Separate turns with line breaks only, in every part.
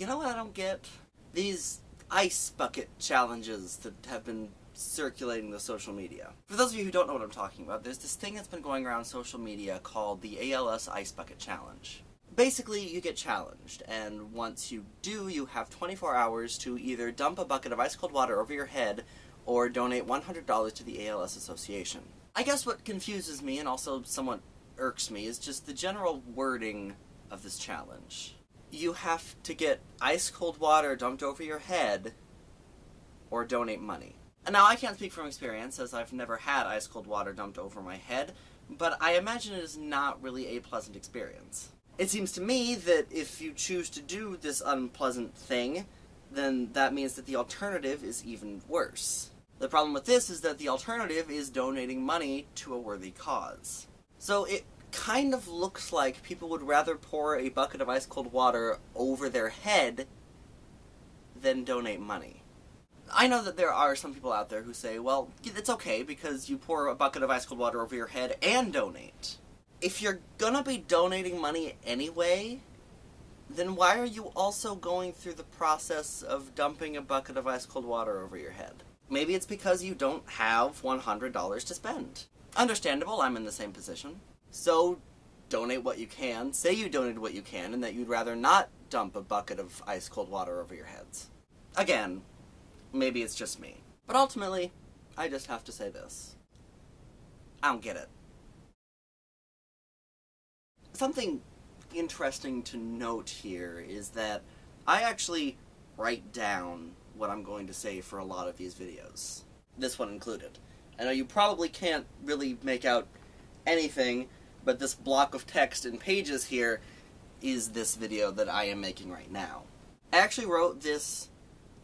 You know what I don't get? These ice bucket challenges that have been circulating the social media. For those of you who don't know what I'm talking about, there's this thing that's been going around social media called the ALS Ice Bucket Challenge. Basically, you get challenged, and once you do, you have 24 hours to either dump a bucket of ice-cold water over your head or donate $100 to the ALS Association. I guess what confuses me and also somewhat irks me is just the general wording of this challenge. You have to get ice-cold water dumped over your head or donate money. And now, I can't speak from experience, as I've never had ice-cold water dumped over my head, but I imagine it is not really a pleasant experience. It seems to me that if you choose to do this unpleasant thing, then that means that the alternative is even worse. The problem with this is that the alternative is donating money to a worthy cause. So it kind of looks like people would rather pour a bucket of ice-cold water over their head than donate money. I know that there are some people out there who say, well, it's okay because you pour a bucket of ice-cold water over your head and donate. If you're gonna be donating money anyway, then why are you also going through the process of dumping a bucket of ice-cold water over your head? Maybe it's because you don't have $100 to spend. Understandable, I'm in the same position. So, donate what you can, say you donated what you can, and that you'd rather not dump a bucket of ice-cold water over your heads. Again, maybe it's just me. But ultimately, I just have to say this. I don't get it. Something interesting to note here is that I actually write down what I'm going to say for a lot of these videos. This one included. I know you probably can't really make out anything, but this block of text in pages here is this video that I am making right now. I actually wrote this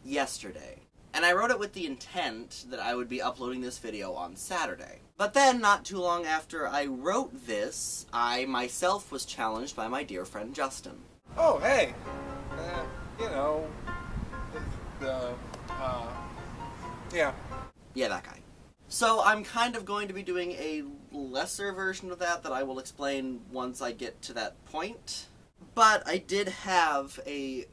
yesterday, and I wrote it with the intent that I would be uploading this video on Saturday. But then, not too long after I wrote this, I myself was challenged by my dear friend Justin.
Oh, hey! Yeah.
Yeah, that guy. So I'm kind of going to be doing a lesser version of that I will explain once I get to that point. But I did have a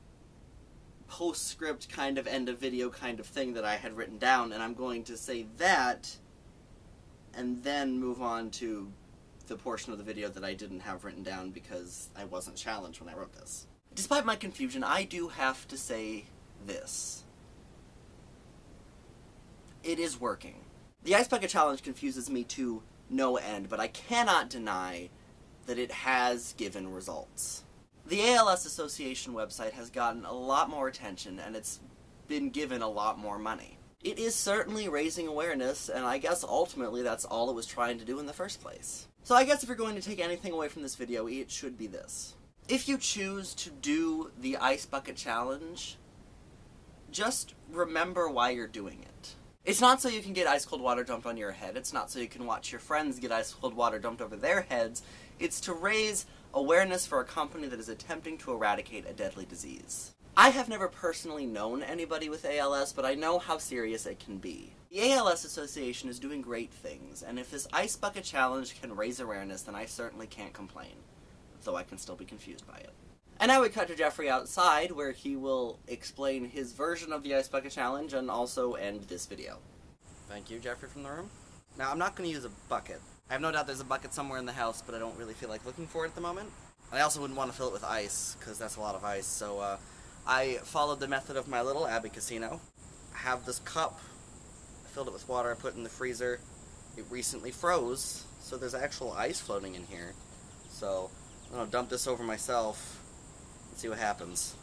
postscript kind of end of video kind of thing that I had written down, and I'm going to say that and then move on to the portion of the video that I didn't have written down because I wasn't challenged when I wrote this. Despite my confusion, I do have to say this. It is working. The Ice Bucket Challenge confuses me to no end, but I cannot deny that it has given results. The ALS Association website has gotten a lot more attention, and it's been given a lot more money. It is certainly raising awareness, and I guess ultimately that's all it was trying to do in the first place. So I guess if you're going to take anything away from this video, it should be this. If you choose to do the Ice Bucket Challenge, just remember why you're doing it. It's not so you can get ice-cold water dumped on your head, it's not so you can watch your friends get ice-cold water dumped over their heads, it's to raise awareness for a company that is attempting to eradicate a deadly disease. I have never personally known anybody with ALS, but I know how serious it can be. The ALS Association is doing great things, and if this Ice Bucket Challenge can raise awareness, then I certainly can't complain, though I can still be confused by it. And now we cut to Jeffrey outside, where he will explain his version of the Ice Bucket Challenge and also end this video. Thank you, Jeffrey from the room. Now, I'm not going to use a bucket. I have no doubt there's a bucket somewhere in the house, but I don't really feel like looking for it at the moment. And I also wouldn't want to fill it with ice, because that's a lot of ice, so I followed the method of my little Abbey Casino. I have this cup, I filled it with water, I put it in the freezer. It recently froze, so there's actual ice floating in here. So, I'm going to dump this over myself and see what happens.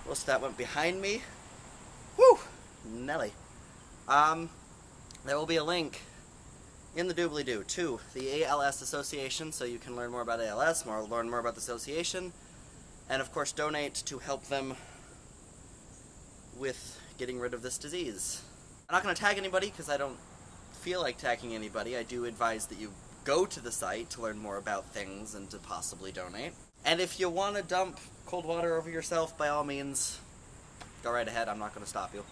Most of that went behind me. Whew! Nelly. There will be a link in the doobly-doo to the ALS Association, so you can learn more about ALS, learn more about the association, and of course donate to help them with getting rid of this disease. I'm not going to tag anybody because I don't feel like tagging anybody. I do advise that you go to the site to learn more about things and to possibly donate. And if you want to dump cold water over yourself, by all means, go right ahead. I'm not going to stop you.